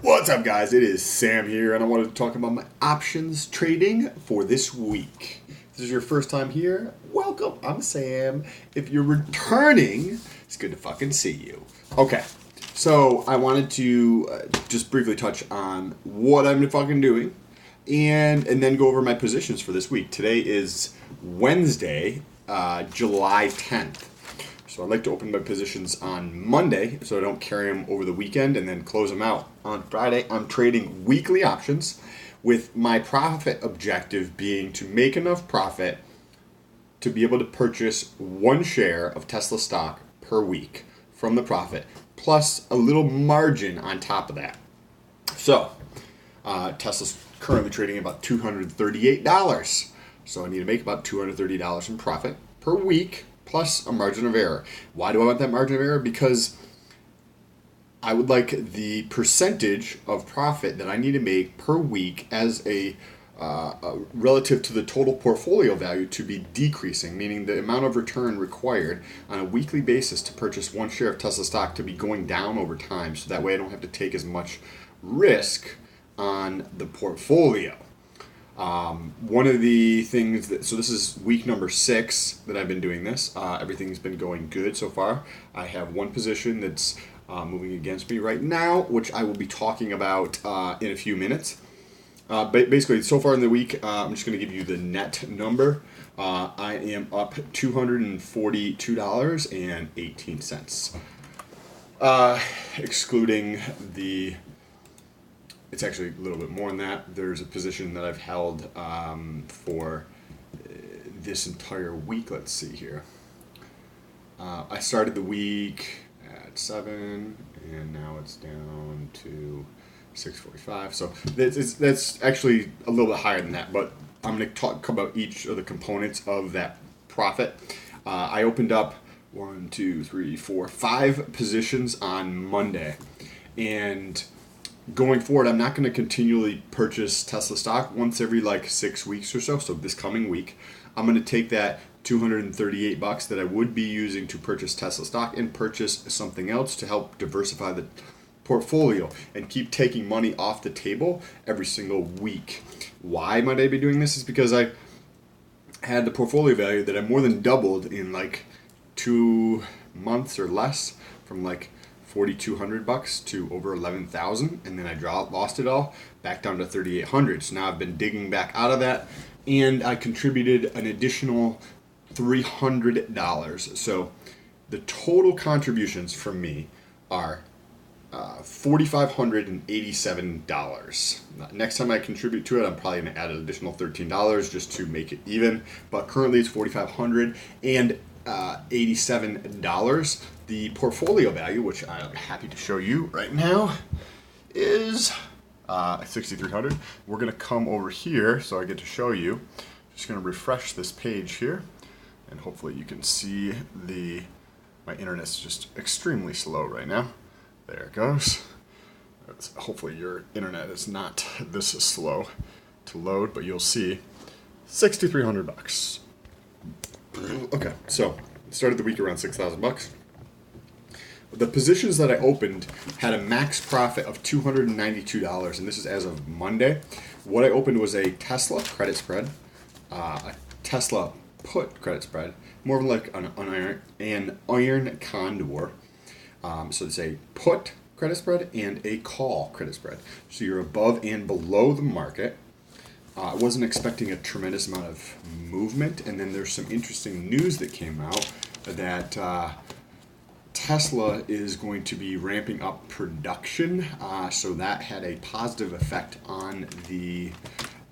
What's up, guys? It is Sam here, and I wanted to talk about my options trading for this week. If this is your first time here, welcome. I'm Sam. If you're returning, it's good to fucking see you. Okay, so I wanted to just briefly touch on what I'm fucking doing, and then go over my positions for this week. Today is Wednesday, July 10th. So I'd like to open my positions on Monday so I don't carry them over the weekend and then close them out. On Friday, I'm trading weekly options with my profit objective being to make enough profit to be able to purchase one share of Tesla stock per week from the profit, plus a little margin on top of that. So Tesla's currently trading about $238. So I need to make about $230 in profit per week plus a margin of error. Why do I want that margin of error? Because I would like the percentage of profit that I need to make per week as a relative to the total portfolio value to be decreasing, meaning the amount of return required on a weekly basis to purchase one share of Tesla stock to be going down over time, so that way I don't have to take as much risk on the portfolio. One of the things so this is week number 6 that I've been doing this. Everything's been going good so far. I have one position that's moving against me right now, which I will be talking about in a few minutes. Basically, so far in the week, I'm just going to give you the net number. I am up $242.18. Excluding the... It's actually a little bit more than that. There's a position that I've held for this entire week. Let's see here. I started the week at 7, and now it's down to 6:45. So that's actually a little bit higher than that. But I'm going to talk about each of the components of that profit. I opened up 5 positions on Monday, and going forward, I'm not going to continually purchase Tesla stock once every 6 weeks or so. So this coming week, I'm going to take that $238 that I would be using to purchase Tesla stock and purchase something else to help diversify the portfolio and keep taking money off the table every single week. Why might I be doing this? Is because I had the portfolio value that I more than doubled in 2 months or less, from $4,200 to over $11,000, and then I lost it all back down to $3,800. So now I've been digging back out of that, and I contributed an additional $300. So the total contributions from me are $4,587. Next time I contribute to it, I'm probably going to add an additional $13 just to make it even. But currently it's $4,587. The portfolio value, which I'm happy to show you right now, is $6,300. We're going to come over here so I get to show you. Just going to refresh this page here, and hopefully you can see my internet's just extremely slow right now. There it goes. Hopefully your internet is not this slow to load, but you'll see $6,300. Okay, so started the week around $6,000. The positions that I opened had a max profit of $292, and this is as of Monday. What I opened was a Tesla credit spread, a Tesla put credit spread, more like an iron condor. So it's a put credit spread and a call credit spread. So you're above and below the market. I wasn't expecting a tremendous amount of movement, and then there's some interesting news that came out that Tesla is going to be ramping up production, so that had a positive effect on the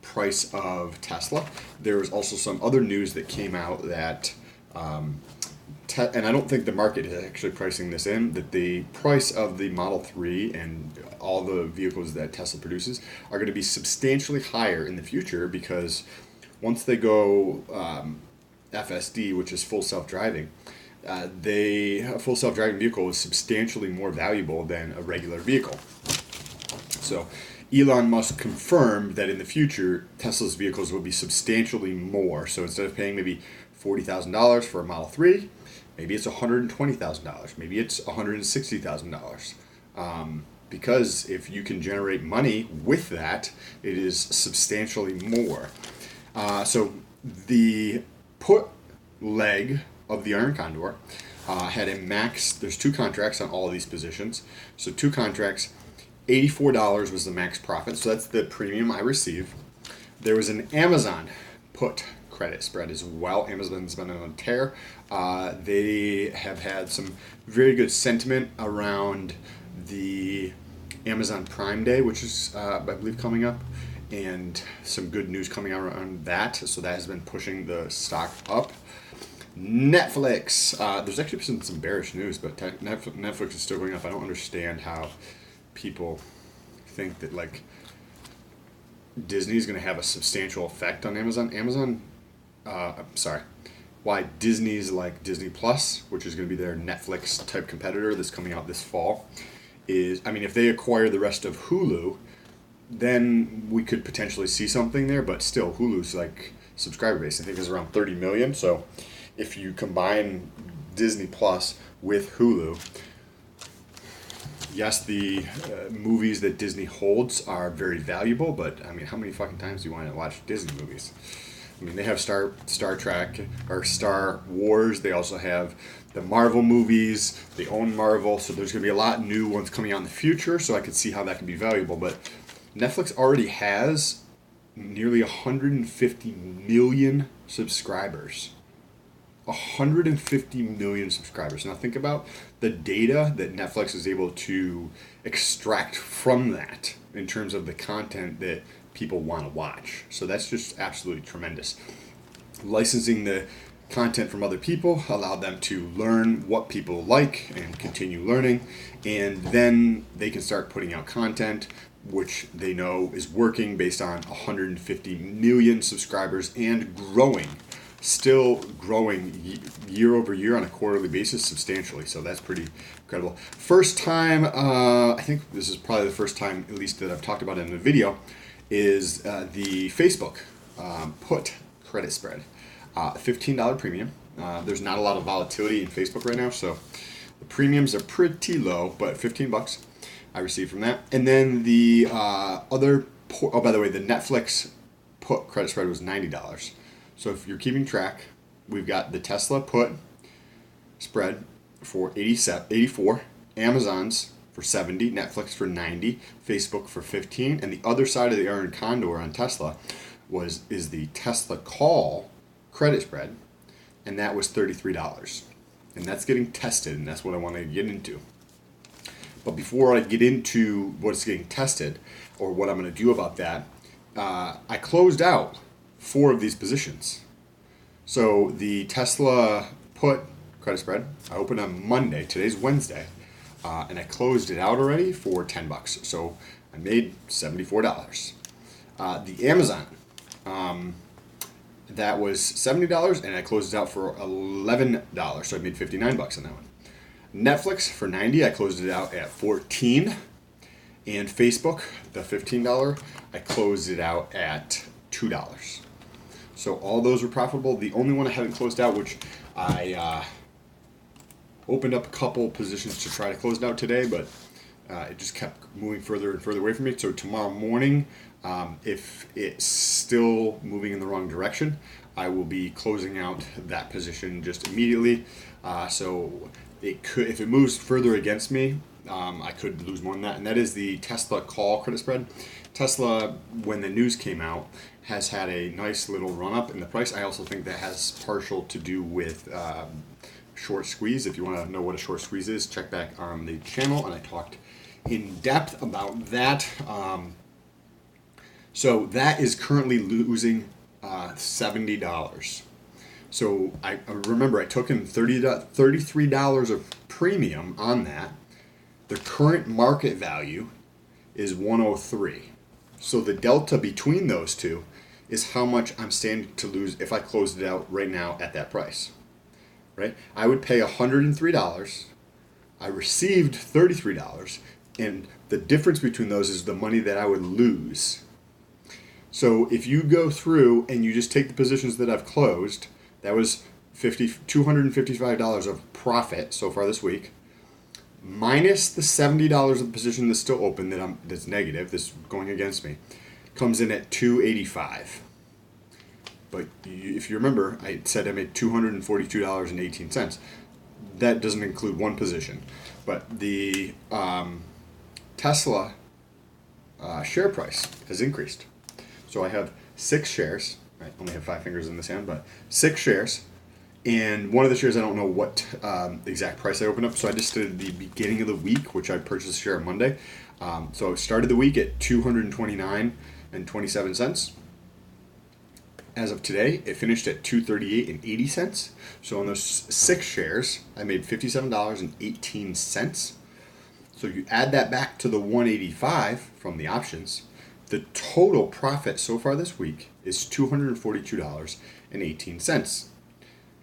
price of Tesla. There was also some other news that came out that, and I don't think the market is actually pricing this in, that the price of the Model 3 and all the vehicles that Tesla produces are going to be substantially higher in the future, because once they go FSD, which is full self-driving, a full self-driving vehicle is substantially more valuable than a regular vehicle. So Elon Musk confirmed that in the future, Tesla's vehicles will be substantially more. So instead of paying maybe $40,000 for a Model 3, Maybe it's $120,000. Maybe it's $160,000. because if you can generate money with that, it is substantially more. So the put leg of the Iron Condor had a max. There's 2 contracts on all of these positions. So 2 contracts, $84 was the max profit. So that's the premium I receive. There was an Amazon put credit spread as well. Amazon's been on a tear. They have had some very good sentiment around the Amazon Prime Day, which is, I believe, coming up, and some good news coming out around that. So that has been pushing the stock up. Netflix. There's actually been some bearish news, but Netflix is still going up. I don't understand how people think that like Disney is going to have a substantial effect on Amazon. Why Disney's like Disney Plus, which is going to be their Netflix type competitor that's coming out this fall, is, I mean, if they acquire the rest of Hulu, then we could potentially see something there, but still Hulu's like subscriber base, I think, is around 30 million. So if you combine Disney Plus with Hulu, yes, the movies that Disney holds are very valuable, but I mean, how many fucking times do you want to watch Disney movies? I mean, they have Star Trek or Star Wars. They also have the Marvel movies. They own Marvel, so there's going to be a lot of new ones coming out in the future. So I could see how that could be valuable. But Netflix already has nearly 150 million subscribers. 150 million subscribers. Now think about the data that Netflix is able to extract from that in terms of the content that people want to watch. So that's just absolutely tremendous. Licensing the content from other people allowed them to learn what people like and continue learning, and then they can start putting out content which they know is working based on 150 million subscribers and growing. Still growing year over year on a quarterly basis substantially. So that's pretty incredible. First time, I think this is probably the first time at least that I've talked about it in a video, is the Facebook put credit spread. $15 premium. There's not a lot of volatility in Facebook right now, so the premiums are pretty low, but $15 I received from that. And then the other, by the way, the Netflix put credit spread was $90. So if you're keeping track, we've got the Tesla put spread for 84, Amazon's for 70, Netflix for 90, Facebook for 15, and the other side of the Iron Condor on Tesla is the Tesla call credit spread, and that was $33. And that's getting tested, and that's what I want to get into. But before I get into what's getting tested or what I'm going to do about that, I closed out 4 of these positions. So the Tesla put credit spread, I opened on Monday. Today's Wednesday. And I closed it out already for $10. So I made $74. The Amazon, that was $70, and I closed it out for $11. So I made $59 on that one. Netflix for $90, I closed it out at $14. And Facebook, the $15, I closed it out at $2. So all those were profitable. The only one I haven't closed out, which I opened up a couple positions to try to close it out today, but it just kept moving further and further away from me. So tomorrow morning, if it's still moving in the wrong direction, I will be closing out that position just immediately. So it could, if it moves further against me, I could lose more than that. And that is the Tesla call credit spread. Tesla, when the news came out, has had a nice little run up in the price. I also think that has partial to do with short squeeze. If you want to know what a short squeeze is, check back on the channel, and I talked in depth about that. So that is currently losing $70. So I remember I took in $33 of premium on that. The current market value is $103. So the delta between those two is how much I'm standing to lose if I closed it out right now at that price. Right? I would pay $103. I received $33, and the difference between those is the money that I would lose. So if you go through and you just take the positions that I've closed, that was $255 of profit so far this week. minus the $70 of the position that's still open that's negative, that's going against me, comes in at $285. But if you remember, I said I made $242.18. That doesn't include one position. But the Tesla share price has increased. So I have 6 shares. I only have 5 fingers in this hand, but 6 shares. And one of the shares, I don't know what exact price I opened up, so I just did the beginning of the week, which I purchased a share on Monday. So I started the week at $229.27. As of today, it finished at $238.80. So on those 6 shares, I made $57.18. So if you add that back to the $185 from the options, the total profit so far this week is $242.18.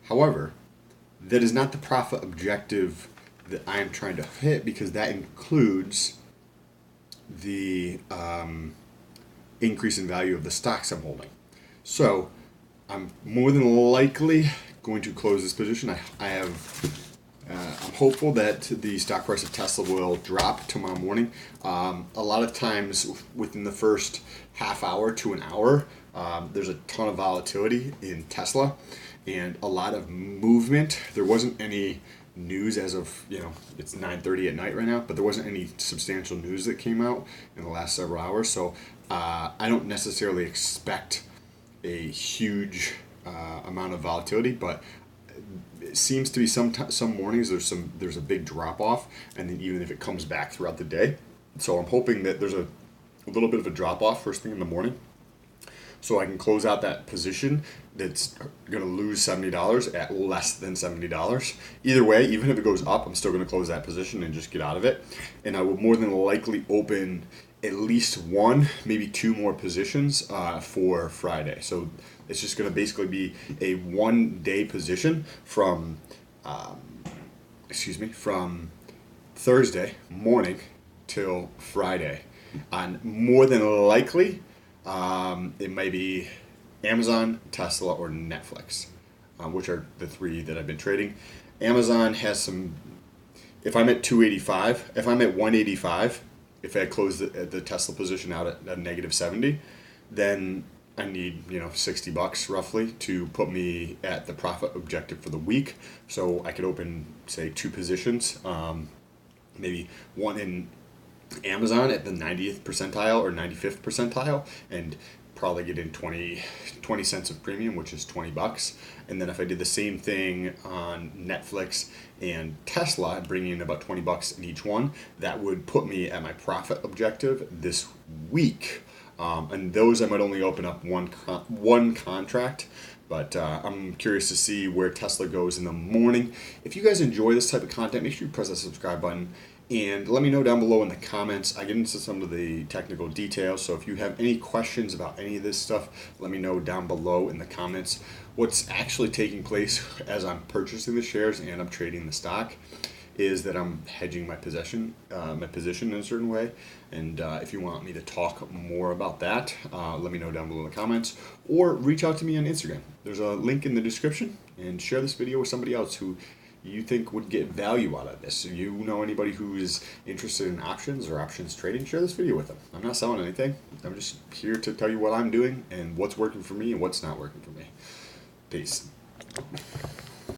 However, that is not the profit objective that I am trying to hit, because that includes the increase in value of the stocks I'm holding. So I'm more than likely going to close this position. I'm hopeful that the stock price of Tesla will drop tomorrow morning. A lot of times within the first half hour to an hour, there's a ton of volatility in Tesla and a lot of movement. There wasn't any news as of, it's 9:30 at night right now, but there wasn't any substantial news that came out in the last several hours. So I don't necessarily expect a huge amount of volatility, but it seems to be some mornings there's a big drop off, and then even if it comes back throughout the day. So I'm hoping that there's a little bit of a drop off first thing in the morning, so I can close out that position that's going to lose $70 at less than $70. Either way, even if it goes up, I'm still going to close that position and just get out of it. And I will more than likely open at least 1, maybe 2 more positions for Friday. So it's just going to basically be a 1-day position from Thursday morning till Friday. And more than likely, it might be Amazon, Tesla, or Netflix, which are the 3 that I've been trading. Amazon has some. If I'm at 285, if I'm at 185, if I close the Tesla position out at a negative 70, then I need $60 roughly to put me at the profit objective for the week. So I could open, say, 2 positions, maybe one in Amazon at the 90th percentile or 95th percentile, and probably get in 20 cents of premium, which is $20. And then if I did the same thing on Netflix and Tesla, bringing in about $20 in each one, that would put me at my profit objective this week. And those I might only open up one contract, but I'm curious to see where Tesla goes in the morning. If you guys enjoy this type of content, make sure you press that subscribe button. And let me know down below in the comments. I get into some of the technical details, so if you have any questions about any of this stuff, let me know down below in the comments. What's actually taking place as I'm purchasing the shares and I'm trading the stock is that I'm hedging my position in a certain way. And if you want me to talk more about that, let me know down below in the comments, or reach out to me on Instagram. There's a link in the description, and share this video with somebody else who you think would get value out of this. If you know anybody who is interested in options or options trading, share this video with them. I'm not selling anything. I'm just here to tell you what I'm doing and what's working for me and what's not working for me. Peace.